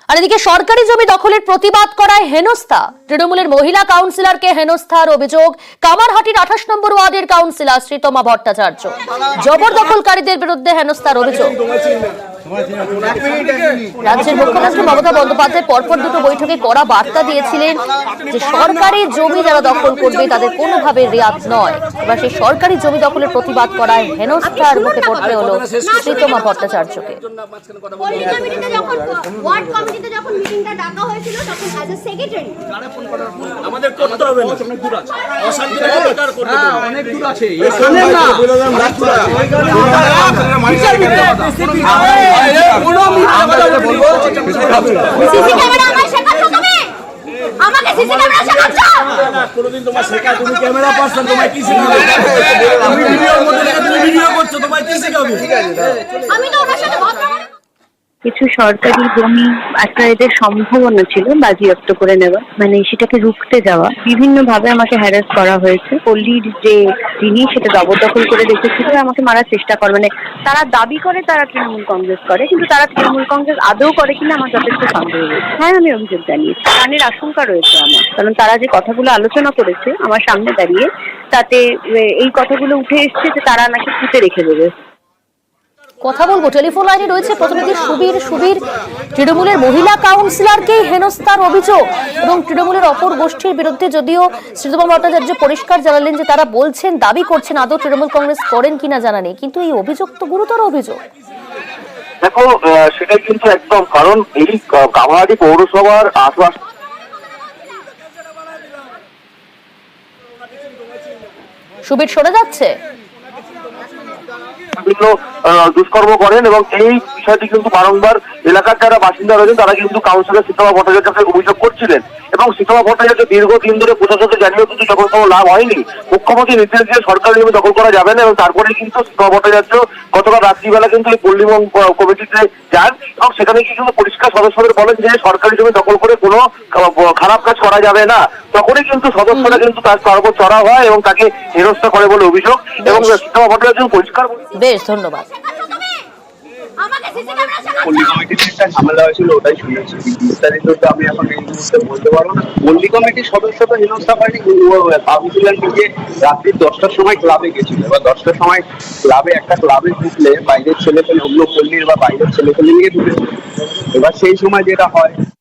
আর এদিকে সরকারি জমি দখলের প্রতিবাদ করায় হেনস্থা। তৃণমূলের মহিলা কাউন্সিলরকে হেনস্থার অভিযোগ কামারহাটির 28 নম্বর ওয়ার্ডের কাউন্সিলর শ্রীতমা ভট্টাচার্য। জবরদখলকারীদের বিরুদ্ধে হেনস্থার অভিযোগ। রাজ্যের মুখ্যমন্ত্রী মমতা বন্দ্যোপাধ্যায় পরপর দুটো বৈঠকে কড়া বার্তা দিয়েছিলেন যে সরকারি জমি যারা দখল করবে তাদের কোনোভাবে রেয়াত নয়। এবার সেই সরকারি জমি দখলের প্রতিবাদ করায় হেনস্থার মুখে পড়তে হলো শ্রীতমা ভট্টাচার্যকে। আমাদের করতে হবে না, অনেক দূর আছে, অশান্তি দরকার করতে হবে, অনেক দূর আছে, এখানে না কোনো সিসি ক্যামেরা আমায় শেখাচ্ছো তুমি, আমাকে সিসি ক্যামেরা শেখাচ্ছো না, কোনোদিন তোমার শেখা, তুমি ক্যামেরা পারসন, তোমায় কি শেখাবে? আমি ভিডিওর মধ্যে দেখে তুমি ভিডিও করছো, তোমায় কি শেখাবে? আমি তো ওনার সাথে ভদ্র কিছু সরকারি জমি একটা এদের সম্ভাবনা ছিল বাজেয়াপ্ত করে নেওয়া, মানে সেটাকে রুখতে যাওয়া। বিভিন্ন ভাবে আমাকে হ্যারাস করা হয়েছে। পল্লীর যে যিনি সেটা জবরদখল করে রেখেছিল, আমাকে মারার চেষ্টা করে। মানে তারা দাবি করে তারা তৃণমূল কংগ্রেস করে, কিন্তু তারা তৃণমূল কংগ্রেস আদৌ করে কিনা আমার যথেষ্ট সন্দেহ রয়েছে। হ্যাঁ, আমি অভিযোগ জানিয়েছি। প্রাণের আশঙ্কা রয়েছে আমার, কারণ তারা যে কথাগুলো আলোচনা করেছে আমার সামনে দাঁড়িয়ে, তাতে এই কথাগুলো উঠে এসছে যে তারা নাকি পুঁতে রেখে দেবে। কথা বলবো, টেলিফোন লাইনে রয়েছে প্রতিনিধি সুবীর। তৃণমূলের মহিলা কাউন্সিলরকেই হেনস্থার অভিযোগ এবং তৃণমূলের অপর গোষ্ঠীর বিরুদ্ধে যদিও শ্রীতমা ভট্টাচার্য পরিষ্কার জানালেন যে তারা বলছেন, দাবি করছেন আদৌ তৃণমূল কংগ্রেস করেন কিনা জানা নেই, কিন্তু এই অভিযোগ তো গুরুতর অভিযোগ। দেখো, সেটাই কিন্তু একদম, কারণ এই কামারহাটি পৌরসভার আশপাশ সুবীর সরে যাচ্ছে। বিভিন্ন দুষ্কর্ম করেন এবং এই বিষয়টি কিন্তু বারংবার এলাকার যারা বাসিন্দা রয়েছেন তারা কিন্তু কাউন্সিলর শ্রীতমা ভট্টাচার্যকে অভিযোগ করছিলেন এবং শ্রীতমা ভট্টাচার্য দীর্ঘদিন ধরে প্রশাসনকে জানিয়েও কিন্তু যখন কোনো লাভ হয়নি। মুখ্যমন্ত্রী নির্দেশ দিয়ে সরকারি জমি দখল করা যাবে না এবং তারপরে কিন্তু শ্রীতমা ভট্টাচার্য গতকাল রাত্রিবেলা কিন্তু এই পল্লী কমিটিতে যান এবং সেখানে কিন্তু পরিষ্কার সদস্যদের বলেন যে সরকারি জমি দখল করে কোনো খারাপ কাজ করা যাবে না। তখনই কিন্তু সদস্যরা কিন্তু তার তরফ চড়া হয় এবং তাকে হেনস্থা করে বলে অভিযোগ এবং শ্রীতমা ভট্টাচার্য পরিষ্কার। বেশ, ধন্যবাদ। পল্লী কমিটিতে একটা ঝামেলা হয়েছিল, ওটাই শুনেছি। বিস্তারিত তো আমি এখন এই মুহূর্তে বলতে পারবো না। পল্লী কমিটির সদস্য তো হেনস্থা করেনি, কাউন্সিলর নিজে রাত্রি 10টার সময় ক্লাবে গেছিল। এবার 10টার সময় একটা ক্লাবে ঢুকলে বাইরের ছেলেপেলে, অন্য পল্লীর বা বাইরের ছেলেপেলে নিয়ে ঢুকেছিল। এবার সেই সময় যেটা হয়